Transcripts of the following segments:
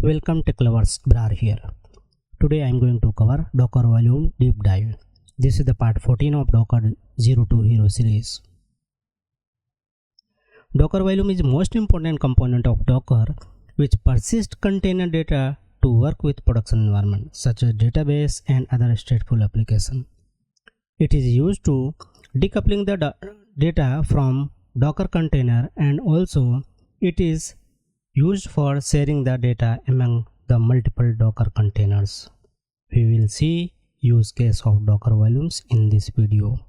Welcome tech lovers, Brar here. Today I am going to cover Docker volume deep dive. This is the part 14 of Docker 0 to Hero series. Docker volume is most important component of Docker which persists container data to work with production environment such as database and other stateful application. It is used to decoupling the data from Docker container, and also it is used for sharing the data among the multiple Docker containers. We will see use case of Docker volumes in this video.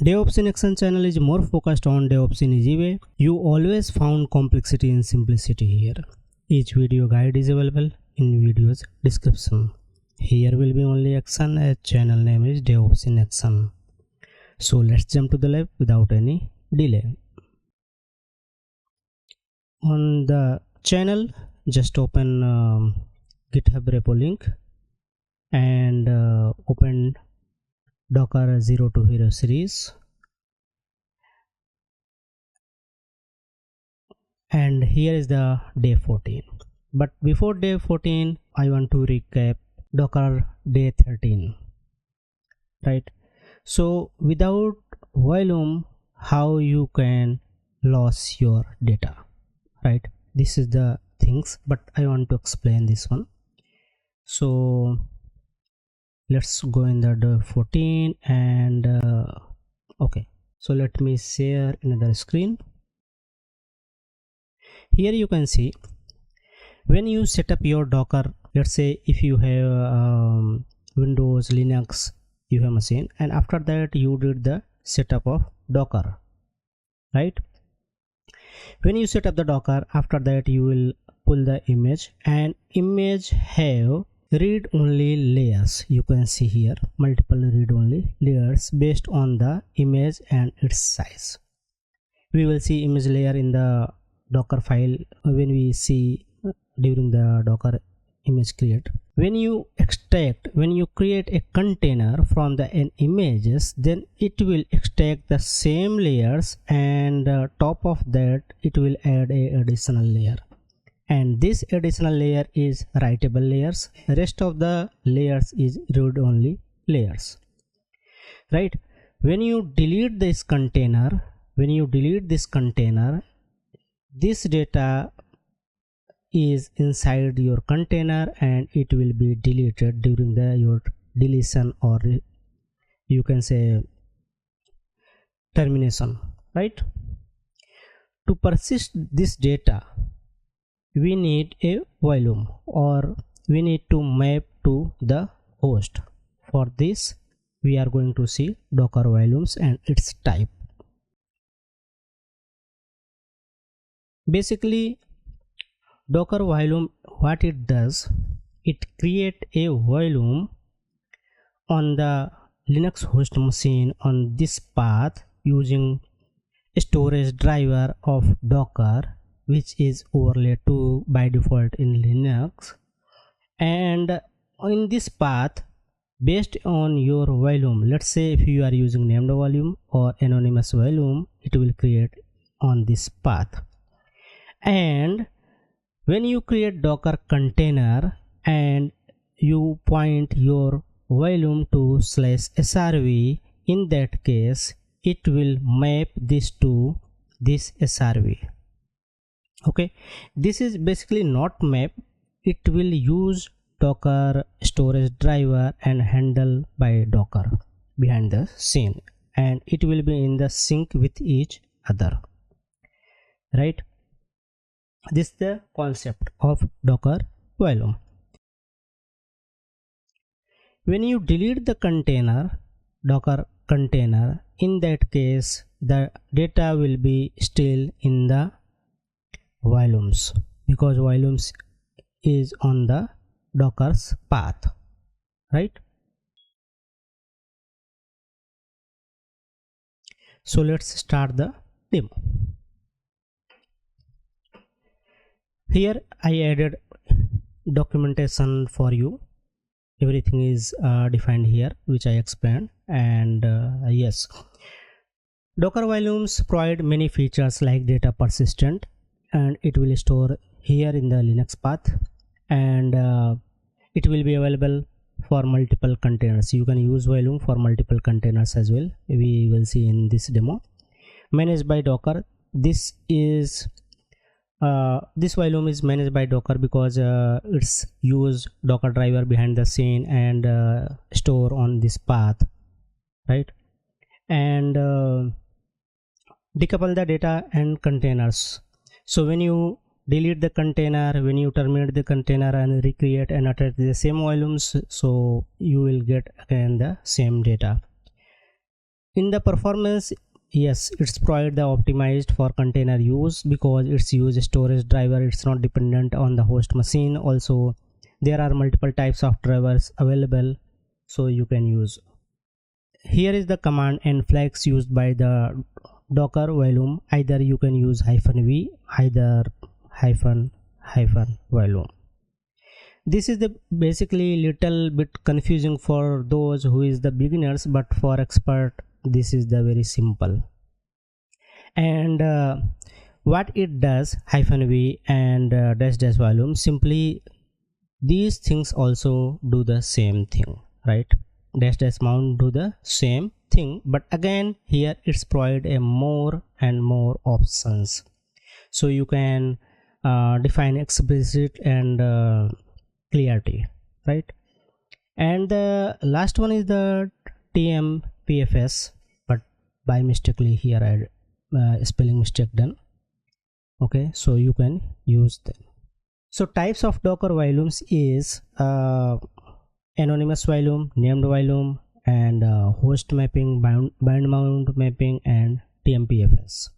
DevOps in Action channel is more focused on DevOps in easy way. You always found complexity in simplicity here. Each video guide is available in video's description. Here will be only action as channel name is DevOps in Action. So let's jump to the lab without any delay. On the channel, just open GitHub repo link and open Docker 0 to Hero series, and here is the day 14. But before day 14 I want to recap Docker day 13, right? So without volume, how you can lose your data, right? This is the things, but I want to explain this one. So let's go in the day 14 and okay, so let me share another screen. Here you can see when you set up your Docker, let's say if you have Windows, Linux, you have machine, and after that you did the setup of Docker, right? When you set up the Docker, after that you will pull the image, and image have read only layers. You can see here multiple read only layers based on the image and its size. We will see image layer in the Docker file when we see during the Docker image create. When you create a container from the images, then it will extract the same layers, and top of that it will add a additional layer, and this additional layer is writable layers. Rest of the layers is read only layers, right? When you delete this container, this data is inside your container and it will be deleted during your deletion, or you can say termination, right? To persist this data, we need a volume, or we need to map to the host. For this we are going to see Docker volumes and its type. Basically Docker volume, what it does, it create a volume on the Linux host machine on this path using storage driver of Docker, which is overlay to by default in Linux, and in this path based on your volume, let's say if you are using named volume or anonymous volume, it will create on this path. And when you create Docker container and you point your volume to /srv, in that case it will map this to this srv. Okay, this is basically not map, it will use Docker storage driver and handle by Docker behind the scene, and it will be in the sync with each other, right? This is the concept of Docker volume. When you delete the container, Docker container, in that case the data will be still in the volumes, because volumes is on the Docker's path, right? So let's start the demo. Here I added documentation for you. Everything is defined here, which I explained. And yes, Docker volumes provide many features like data persistent, and it will store here in the Linux path, and it will be available for multiple containers. You can use volume for multiple containers as well. We will see in this demo. Managed by Docker. This is this volume is managed by Docker because it's use Docker driver behind the scene and store on this path, right? And decouple the data and containers. So when you delete the container, when you terminate the container and recreate and attach the same volumes, so you will get again the same data. In the performance, yes, it's provide the optimized for container use because it's use storage driver. It's not dependent on the host machine. Also there are multiple types of drivers available, so you can use. Here is the command and flags used by the Docker volume. Either you can use -v, either --volume. This is the basically little bit confusing for those who is the beginners, but for expert this is the very simple. And what it does, -v and -- volume, simply these things also do the same thing, right? -- mount do the same thing, but again here it's provide a more and more options, so you can define explicit and clarity, right? And the last one is the tmpfs, but by mistakenly here I spelling mistake done. Okay, so you can use them. So types of Docker volumes is anonymous volume, named volume, and host mapping, bind mount mapping, and tmpfs.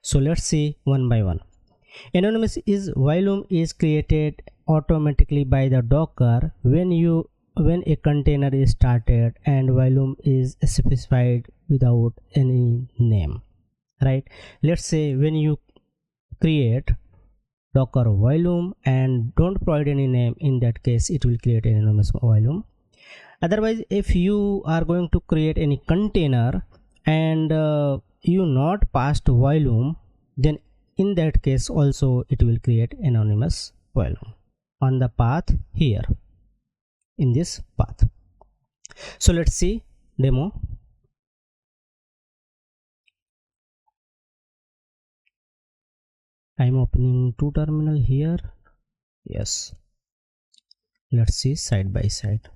So let's see one by one. Anonymous is volume is created automatically by the Docker when a container is started and volume is specified without any name, right? Let's say when you create Docker volume and don't provide any name, in that case it will create an anonymous volume. Otherwise, if you are going to create any container and you not passed volume, then in that case also it will create anonymous volume on the path here, in this path. So let's see demo. I'm opening two terminal here. Yes, let's see side by side.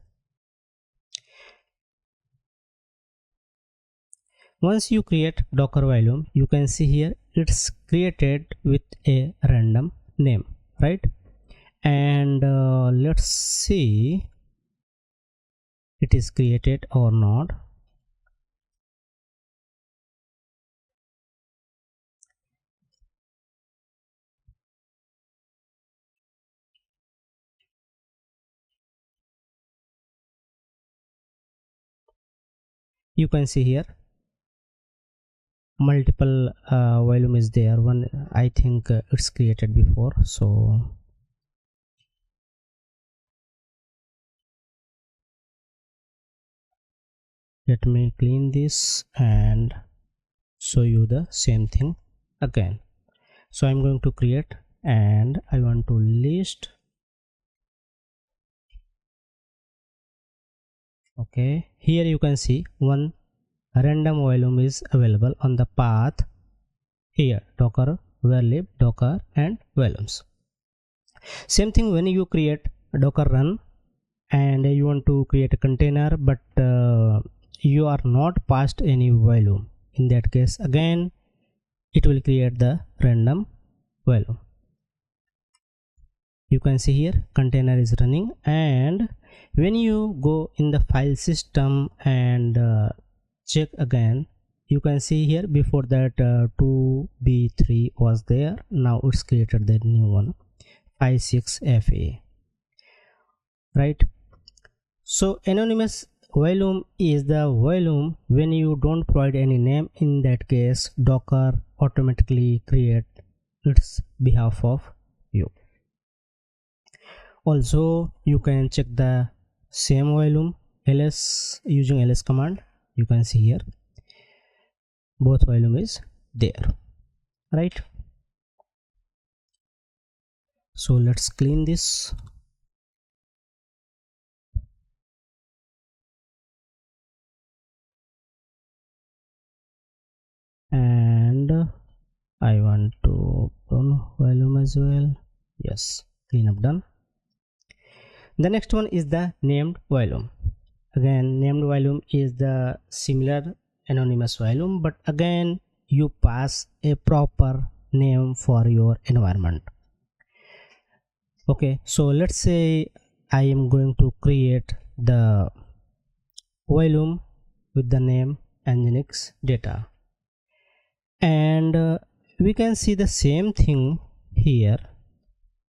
Once you create Docker volume, you can see here it's created with a random name, right? And let's see it is created or not. You can see here multiple volume is there. One I think it's created before, so let me clean this and show you the same thing again. So I'm going to create and I want to list. Okay, here you can see one random volume is available on the path here, Docker varlib, Docker and volumes. Same thing when you create Docker run and you want to create a container, but you are not passed any volume. In that case again it will create the random volume. You can see here container is running, and when you go in the file system and check again, you can see here before that 2b3 was there. Now it's created the new one 56fa, right? So anonymous volume is the volume when you don't provide any name. In that case Docker automatically create its behalf of you. Also you can check the same volume ls using ls command. You can see here both volume is there, right? So let's clean this. I want to open volume as well. Yes, cleanup done. The next one is the named volume. Again, named volume is the similar anonymous volume, but again you pass a proper name for your environment. Okay, so let's say I am going to create the volume with the name Nginx data, and we can see the same thing here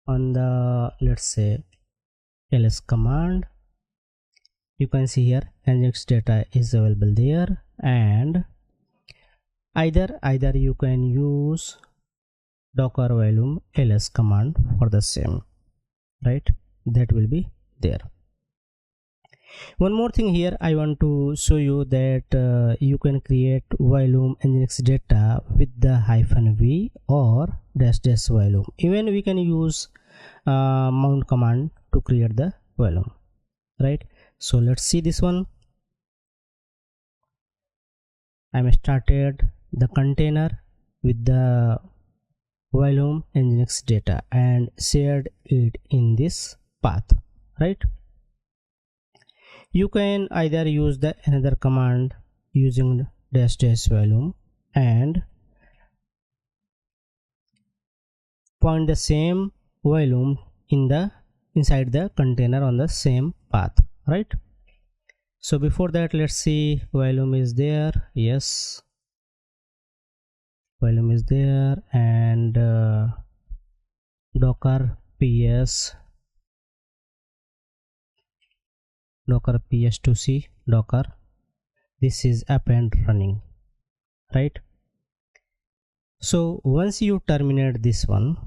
on the, let's say, ls command. You can see here Nginx data is available there, and either you can use docker volume ls command for the same, right? That will be there. One more thing here I want to show you that you can create volume Nginx data with the -v or -- volume. Even we can use mount command to create the volume, right? So let's see this one. I'm started the container with the volume Nginx data and shared it in this path, right? You can either use the another command using -- volume and point the same volume inside the container on the same path, right? So before that, let's see, volume is there. Yes, volume is there, and docker ps to c docker, this is up and running, right? So once you terminate this one,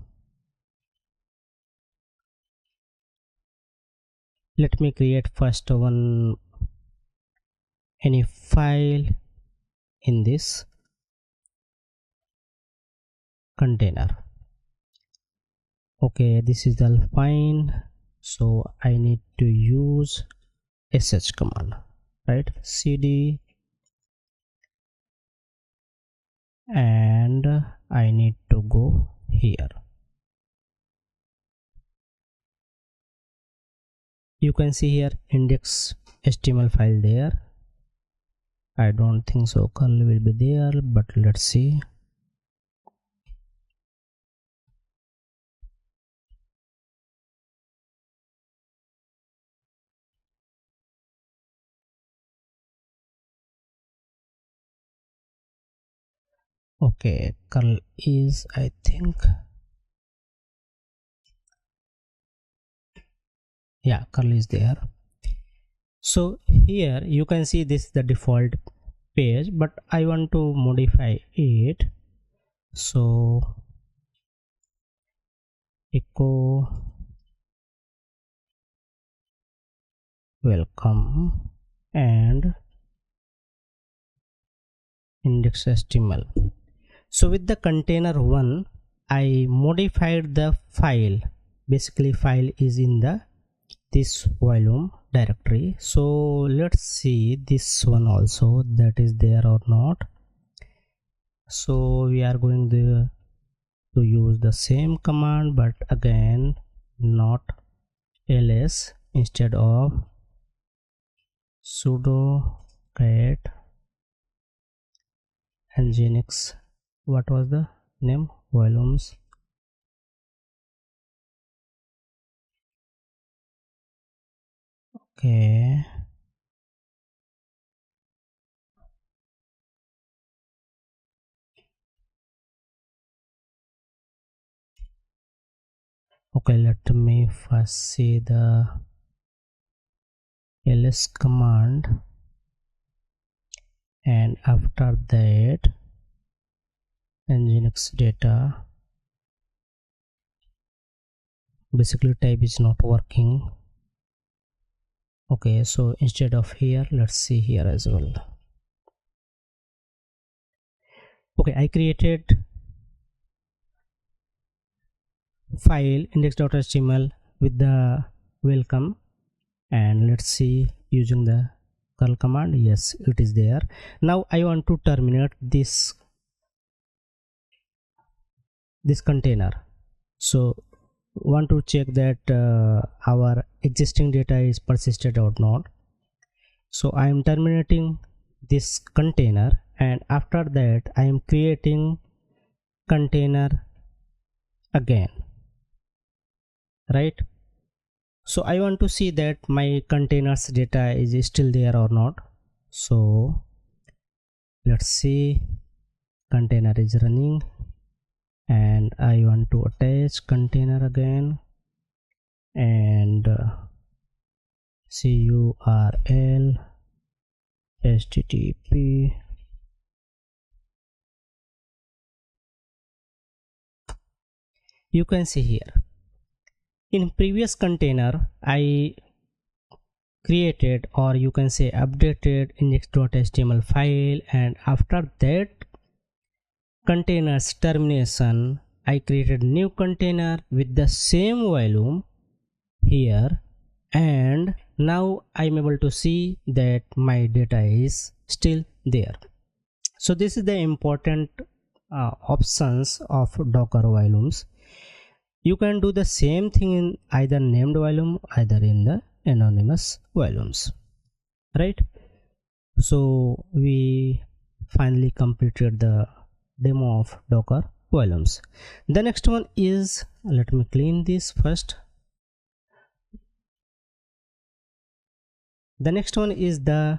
let me create first one any file in this container. Okay, this is all fine. So I need to use sh command, right? cd, and I need to go here. You can see here index html file there. I don't think so curl will be there, but let's see. Okay, curl is, I think, yeah, curl is there. So here you can see this is the default page, but I want to modify it. So echo welcome and index html. So with the container one, I modified the file. Basically file is in the this volume directory. So let's see this one also, that is there or not. So we are going to use the same command, but again not ls, instead of sudo cat nginx, what was the name, volumes. Okay, okay, let me first see the ls command, and after that nginx data. Basically type is not working. Okay, so instead of here, let's see here as well. Okay, I created file index.html with the welcome, and let's see using the curl command. Yes, it is there. Now I want to terminate this this container. So want to check that our existing data is persisted or not. So I am terminating this container, and after that I am creating container again, right? So I want to see that my containers data is still there or not. So let's see, container is running and I want to attach container again, and curl http you can see here in previous container I created, or you can say updated, index.html file, and after that container's termination I created new container with the same volume here, and now I'm able to see that my data is still there. So this is the important options of Docker volumes. You can do the same thing in either named volume, either in the anonymous volumes, right? So we finally completed the demo of Docker volumes. The next one is, let me clean this first. The next one is the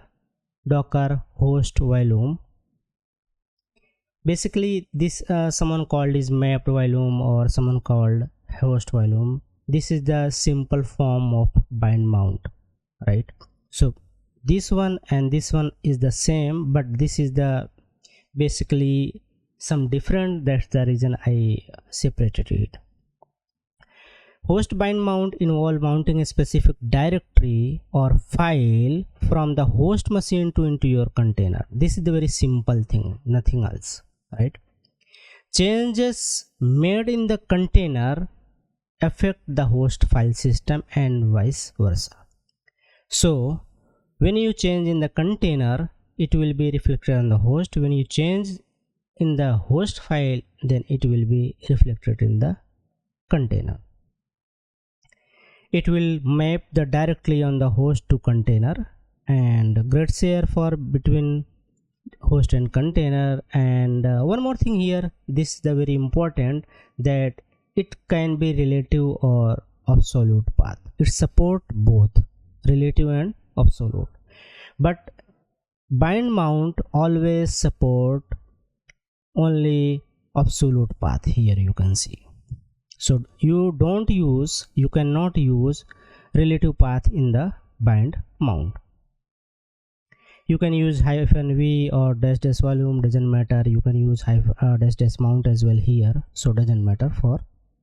Docker host volume. Basically this someone called is mapped volume, or someone called host volume. This is the simple form of bind mount, right? So this one and this one is the same, but this is the basically some different. That's the reason I separated it. Host bind mount involve mounting a specific directory or file from the host machine into your container. This is the very simple thing, nothing else, right? Changes made in the container affect the host file system and vice versa. So when you change in the container, it will be reflected on the host. When you change in the host file, then it will be reflected in the container. It will map the directly on the host to container, and great share for between host and container. And one more thing here, this is the very important, that it can be relative or absolute path. It support both relative and absolute, but bind mount always support only absolute path. Here you can see. So you cannot use relative path in the bind mount. You can use -v or -- volume, doesn't matter. You can use -- mount as well here, so doesn't matter for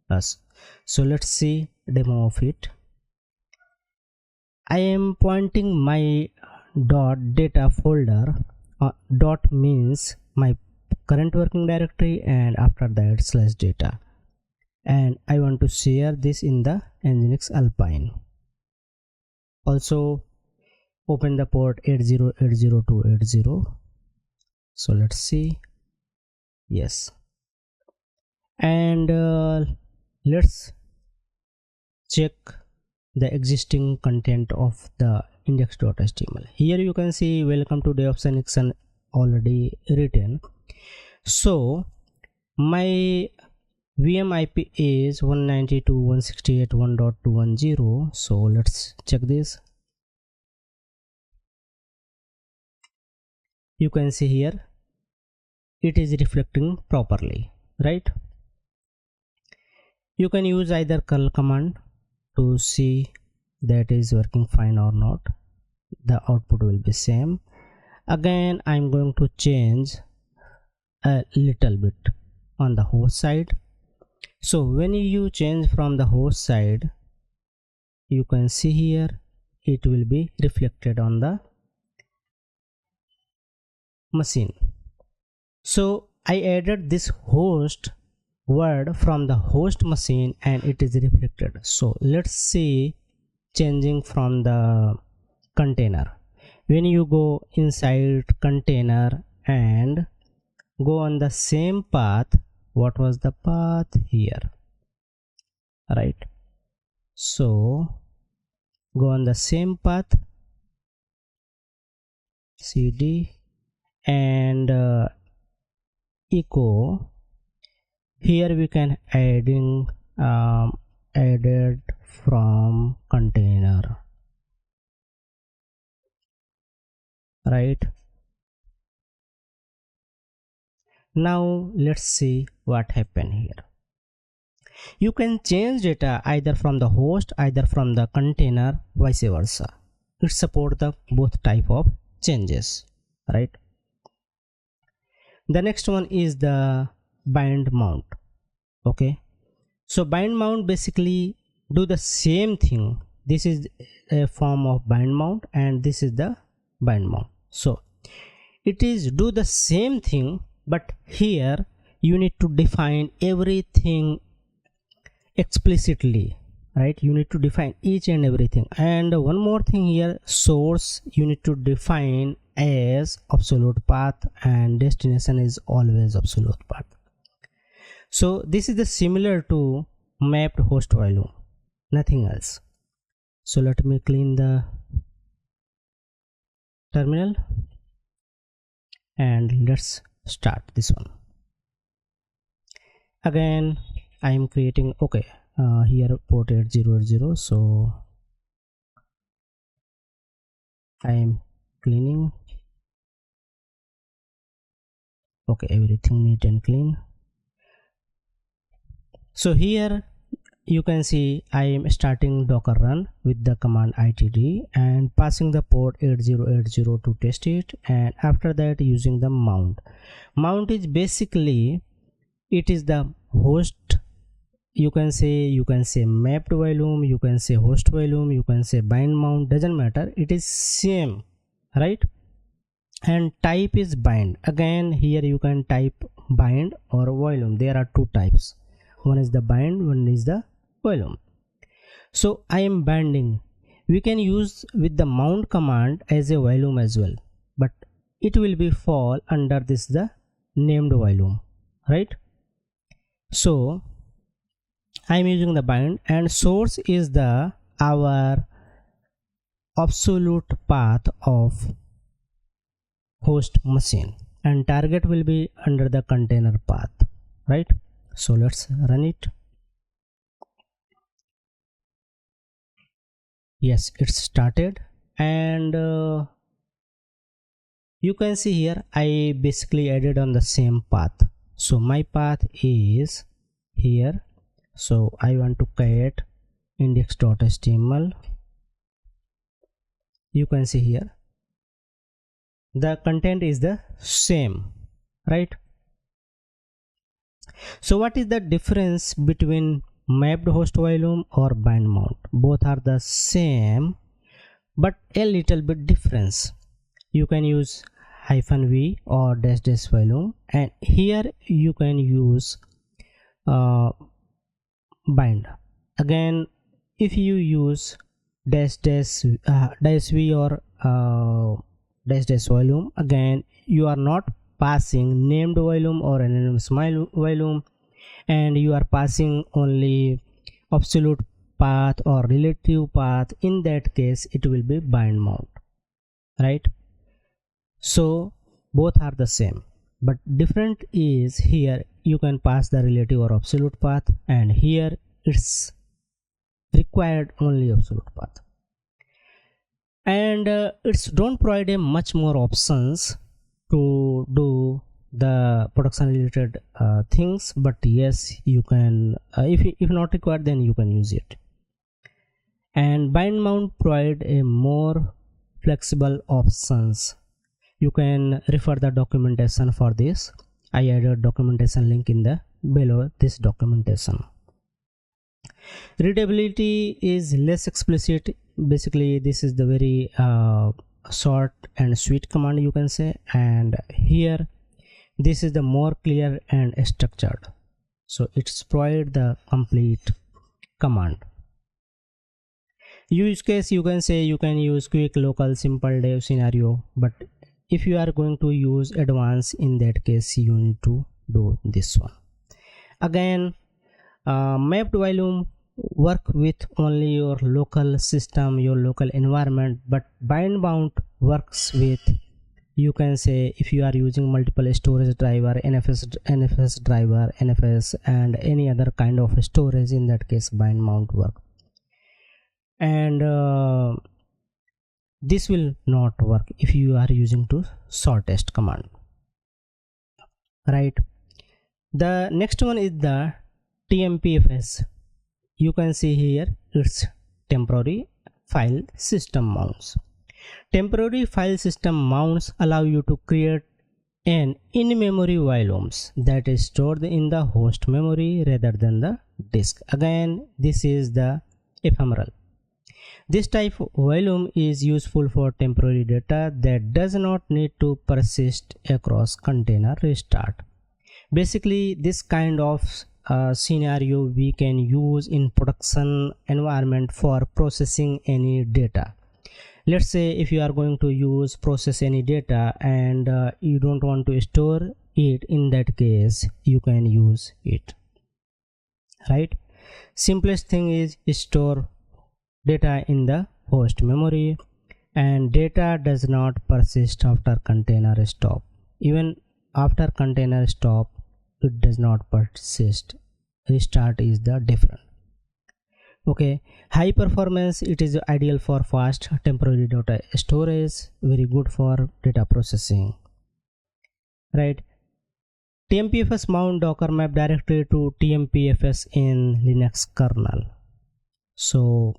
us. So let's see demo of it. I am pointing my .data folder. Dot means my current working directory, and after that /data, and I want to share this in the Nginx Alpine. Also open the port 8080 so let's see. Yes, and let's check the existing content of the index.html. Here you can see welcome to DevOps In Action already written. So my VM IP is 192.168.1.210. so let's check this. You can see here it is reflecting properly, right? You can use either curl command to see that is working fine or not. The output will be same. Again I'm going to change a little bit on the host side. So when you change from the host side, you can see here it will be reflected on the machine. So I added this host word from the host machine and it is reflected. So let's see changing from the container. When you go inside container and go on the same path, what was the path here, right? So go on the same path, cd, and echo. Here we can adding added from container, right? Now let's see what happened here. You can change data either from the host, either from the container, vice versa. It supports the both type of changes, right? The next one is the bind mount. Okay, so bind mount basically do the same thing. This is a form of bind mount and this is the bind mount. So it is do the same thing, but here you need to define everything explicitly, right? You need to define each and everything. And one more thing here, source you need to define as absolute path and destination is always absolute path. So this is the similar to mapped host volume, nothing else. So let me clean the terminal and let's start this one. Again I am creating, okay, here port 8080, so I am cleaning. Okay, everything neat and clean. So here you can see I am starting docker run with the command itd and passing the port 8080 to test it, and after that using the mount. Mount is basically, it is the host, you can say mapped volume, you can say host volume, you can say bind mount, doesn't matter, it is same, right? And type is bind. Again here you can type bind or volume. There are two types, one is the bind, one is the volume. So I am binding. We can use with the mount command as a volume as well, but it will be fall under this the named volume, right? So I am using the bind, and source is the our absolute path of host machine, and target will be under the container path, right? So let's run it. Yes, it's started, and you can see here I basically added on the same path. So my path is here, so I want to create index.html. You can see here the content is the same, right? So what is the difference between mapped host volume or bind mount? Both are the same, but a little bit difference. You can use -v or -- volume, and here you can use bind. Again, if you use -v or -- volume, again you are not passing named volume or anonymous volume, and you are passing only absolute path or relative path. In that case it will be bind mount, right? So both are the same, but different is here you can pass the relative or absolute path, and here it's required only absolute path. And it's don't provide a much more options to do the production related things, but yes, you can if not required, then you can use it. And bind mount provide a more flexible options. You can refer the documentation for this. I added documentation link in the below this documentation. Readability is less explicit. Basically this is the very short and sweet command, you can say, and here this is the more clear and structured, so it's provide the complete command. Use case, you can say you can use quick, local, simple, dev scenario, but if you are going to use advanced, in that case you need to do this one. Again, mapped volume work with only your local system, your local environment, but bind mount works with, you can say, if you are using multiple storage driver, NFS driver, NFS, and any other kind of storage, in that case bind mount work. And this will not work if you are using to shortest command, right? The next one is the tmpfs. You can see here it's temporary file system mounts. Temporary file system mounts allow you to create an in-memory volumes that is stored in the host memory rather than the disk. Again, this is the ephemeral. This type of volume is useful for temporary data that does not need to persist across container restart. Basically, this kind of scenario we can use in production environment for processing any data. Let's say if you are going to process any data and you don't want to store it, in that case you can use it, right? Simplest thing is store data in the host memory, and data does not persist after container stop. Even after container stop, it does not persist. Restart is the different. Okay, high performance, it is ideal for fast temporary data storage, very good for data processing, right? tmpfs mount docker map directly to tmpfs in Linux kernel. So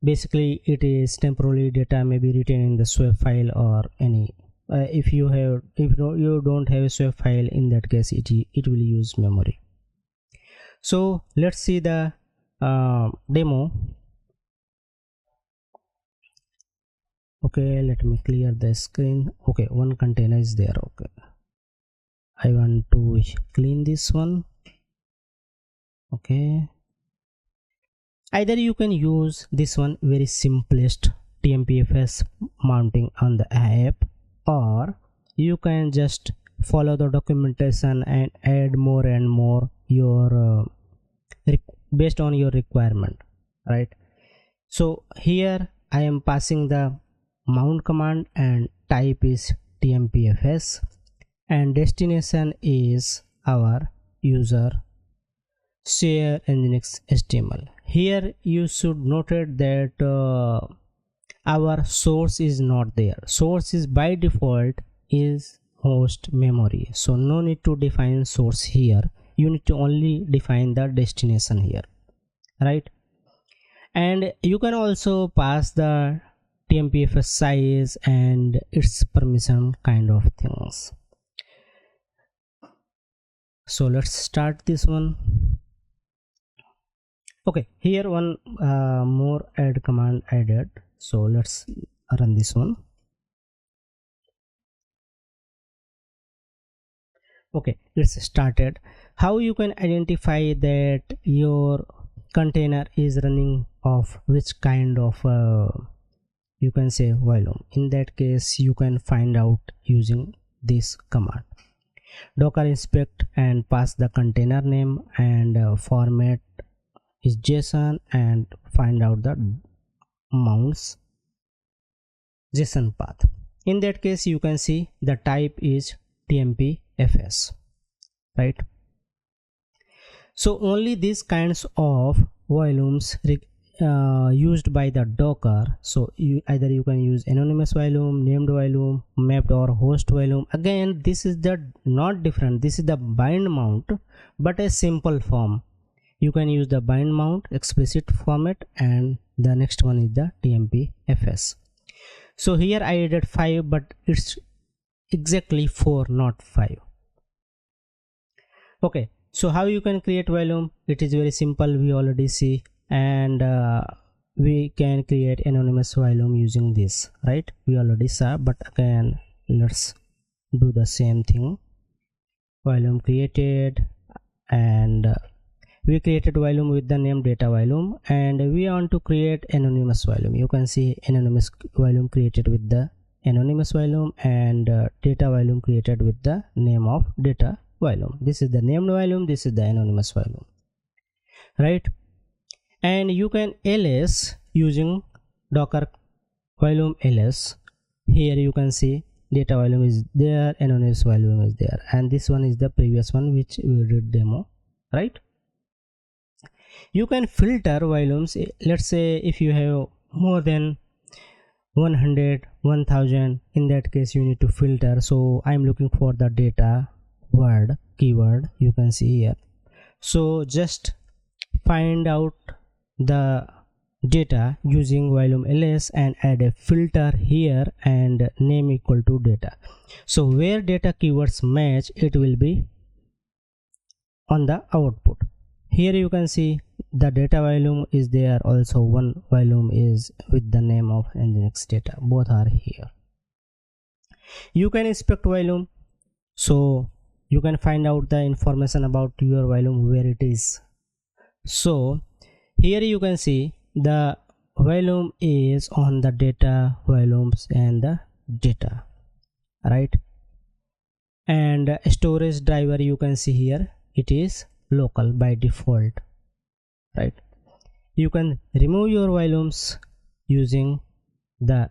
basically it is temporary data may be written in the swap file or any if you don't have a swap file, in that case it will use memory. So let's see the demo. Okay, let me clear the screen. Okay, one container is there. Okay, I want to clean this one. Okay, either you can use this one, very simplest tmpfs mounting on the app, or you can just follow the documentation and add more and more your based on your requirement, right? So here I am passing the mount command and type is tmpfs and destination is our user share nginx html. Here you should note that our source is not there. Source is by default is host memory, so no need to define source here. You need to only define the destination here, right? And you can also pass the tmpfs size and its permission kind of things. So let's start this one. Okay, here one more add command added, so let's run this one. Okay, it's started. How you can identify that your container is running of which kind of you can say volume? In that case you can find out using this command. Docker inspect and pass the container name and format is JSON and find out the mounts JSON path. In that case you can see the type is tmpfs, right? So only these kinds of volumes used by the Docker. So either you can use anonymous volume, named volume, mapped or host volume. Again, this is the not different. This is the bind mount, but a simple form. You can use the bind mount explicit format, and the next one is the tmpfs. So here I added 5, but it's exactly 4, not 5. Okay, so how you can create volume? It is very simple, we already see, and we can create anonymous volume using this, right? We already saw, but again let's do the same thing. Volume created, and we created volume with the name data volume, and we want to create anonymous volume. You can see anonymous volume created with the anonymous volume, and data volume created with the name of data volume. This is the named volume, this is the anonymous volume, right? And you can ls using docker volume ls. Here you can see data volume is there, anonymous volume is there, and this one is the previous one which we did demo, right? You can filter volumes. Let's say if you have more than 100, 1000, in that case you need to filter. So I'm looking for the data word keyword, you can see here. So just find out the data using volume ls and add a filter here and name equal to data. So where data keywords match, it will be on the output. Here you can see the data volume is there, also one volume is with the name of nginx data, both are here. You can inspect volume, so you can find out the information about your volume where it is. So here you can see the volume is on the data volumes and the data, right? And storage driver you can see here, it is local by default, right? You can remove your volumes using the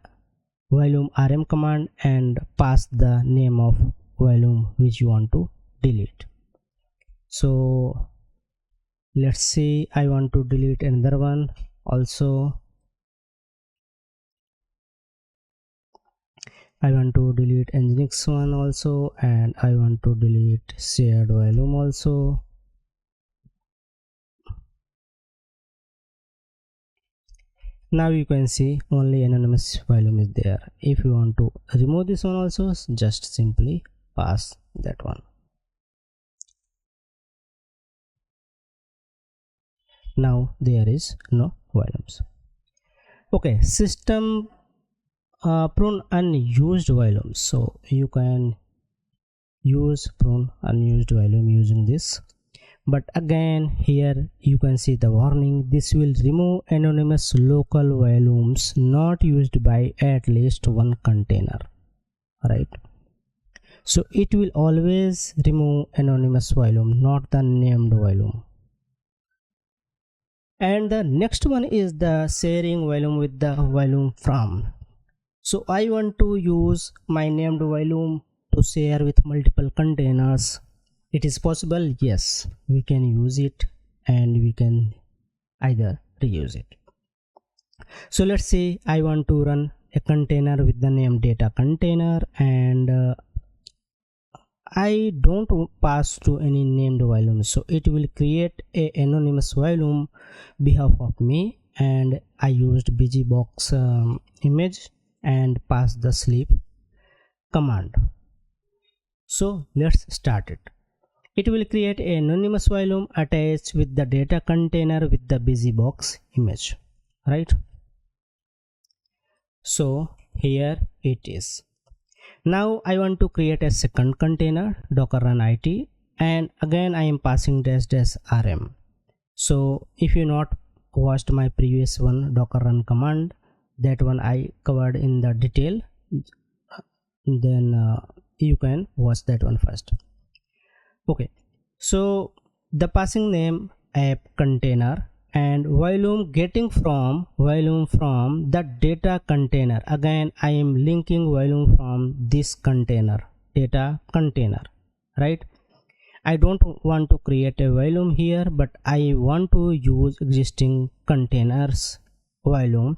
volume rm command and pass the name of volume which you want to delete. So let's see, I want to delete another one also. I want to delete nginx one also, and I want to delete shared volume also. Now you can see only anonymous volume is there. If you want to remove this one also, just simply pass that one. Now there is no volumes. Okay, system prune unused volumes. So you can use prune unused volume using this. But again here you can see the warning, this will remove anonymous local volumes not used by at least one container, right? So it will always remove anonymous volume, not the named volume. And the next one is the sharing volume with the volume from. So I want to use my named volume to share with multiple containers. It is possible, yes, we can use it and we can either reuse it. So let's say I want to run a container with the name data container, and I don't pass to any named volume, so it will create a anonymous volume behalf of me, and I used busybox image and pass the sleep command. So let's start it. It will create an anonymous volume attached with the data container with the busybox image, right? So here it is. Now I want to create a second container, docker run it, and again I am passing --rm. So if you not watched my previous one, docker run command, that one I covered in the detail, then you can watch that one first. Okay, so the passing name app container and volume getting from volume from the data container. Again I am linking volume from this container, data container, right? I don't want to create a volume here, but I want to use existing containers volume.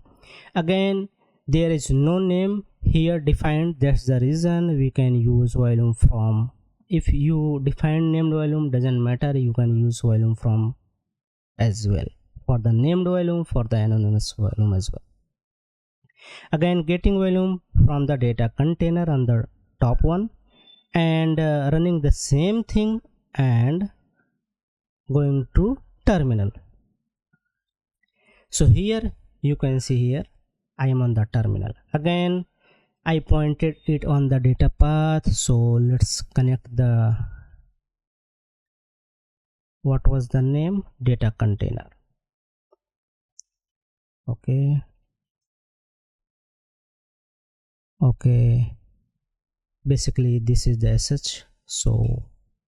Again there is no name here defined, that's the reason we can use volume from. If you define named volume, doesn't matter, you can use volume from as well for the named volume, for the anonymous volume as well. Again getting volume from the data container on the top one, and running the same thing and going to terminal. So here you can see here I am on the terminal. Again I pointed it on the data path, so let's connect the, what was the name, data container. Okay, basically this is the sh, so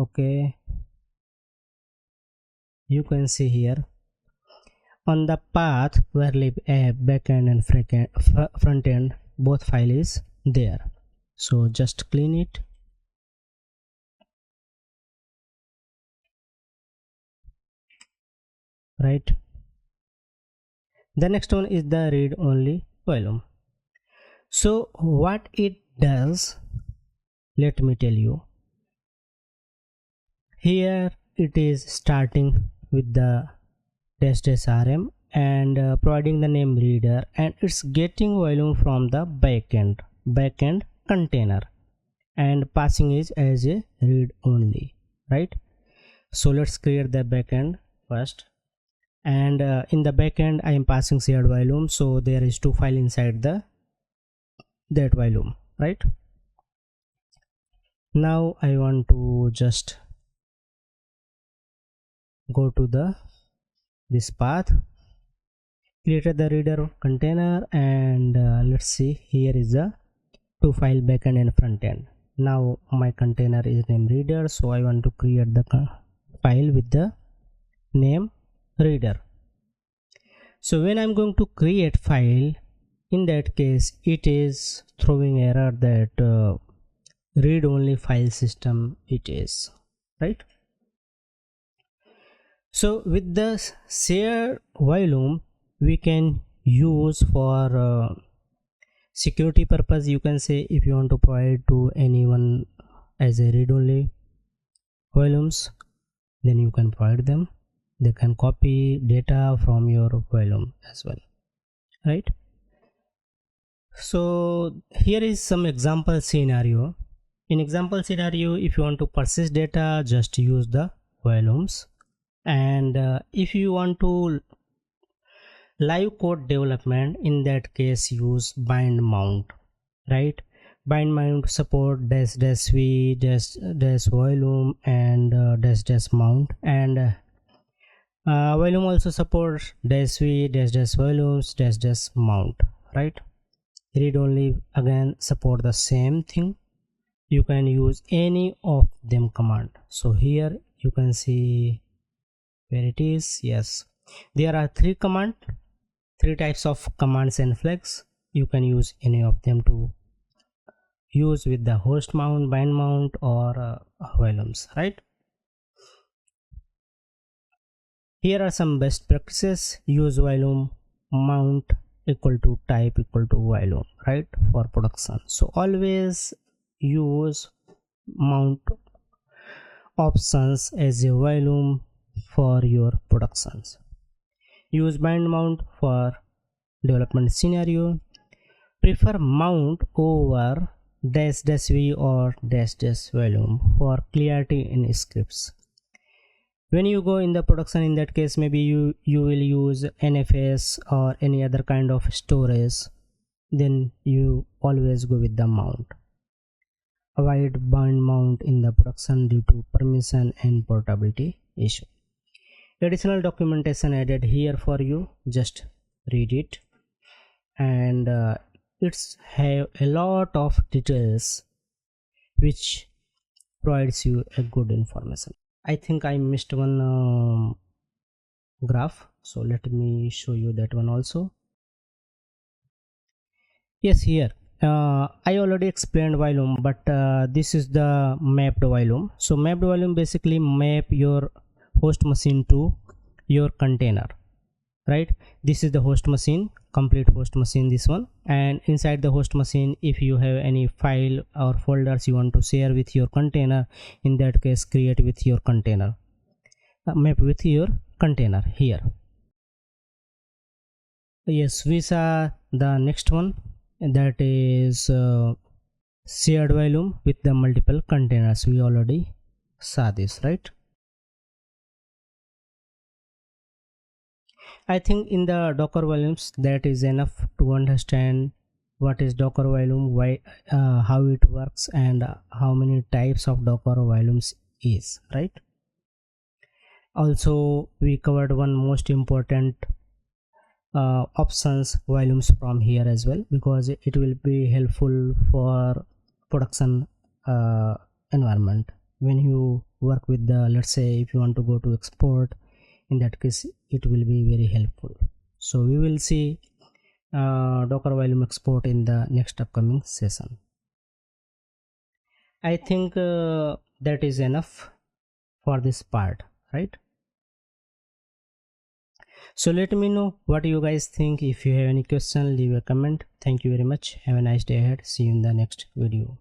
Okay, you can see here on the path where lib app backend and front end both file is there. So just clean it. Right. The next one is the read only volume. So what it does, let me tell you. Here it is starting with the dash rm and providing the name reader, and it's getting volume from the backend container and passing it as a read only, right? So let's create the backend first, and in the backend I am passing shared volume, so there is two file inside that volume, right? Now I want to just go to this path, created the reader container, and let's see, here is the two file backend and front end. Now my container is named reader, so I want to create the file with the name reader. So when I'm going to create file, in that case it is throwing error that read only file system it is, right? So with the shared volume we can use for security purpose. You can say if you want to provide to anyone as a read only volumes, then you can provide them. They can copy data from your volume as well, right? So here is some example scenario. In example scenario, if you want to persist data, just use the volumes, and if you want to live code development, in that case use bind mount, right? Bind mount support dash v dash volume and dash mount, and volume also supports dash v dash volumes dash mount, right? Read only again support the same thing. You can use any of them command. So here you can see where it is. Yes, there are three types of commands and flags. You can use any of them to use with the host mount, bind mount, or volumes, right? Here are some best practices. Use volume mount equal to type equal to volume, right, for production. So always use mount options as a volume for your productions. Use bind mount for development scenario. Prefer mount over dash v or dash volume for clarity in scripts. When you go in the production, in that case maybe you will use NFS or any other kind of storage, then you always go with the mount. Avoid bind mount in the production due to permission and portability issue. Additional documentation added here for you, just read it, and it's have a lot of details which provides you a good information. I think I missed one graph, so let me show you that one also. Yes, here I already explained volume, but this is the mapped volume. So mapped volume basically map your host machine to your container, right? This is the host machine, complete host machine, this one, and inside the host machine if you have any file or folders you want to share with your container, in that case create with your container, map with your container here. Yes, we saw the next one, that is shared volume with the multiple containers. We already saw this, right? I think in the Docker volumes that is enough to understand what is Docker volume, why, how it works, and how many types of Docker volumes is, right? Also we covered one most important options volumes from here as well, because it will be helpful for production environment. when you work with the, let's say if you want to go to export, in that case it will be very helpful. So we will see Docker volume export in the next upcoming session. I think that is enough for this part, right? So let me know what you guys think. If you have any question, leave a comment. Thank you very much. Have a nice day ahead. See you in the next video.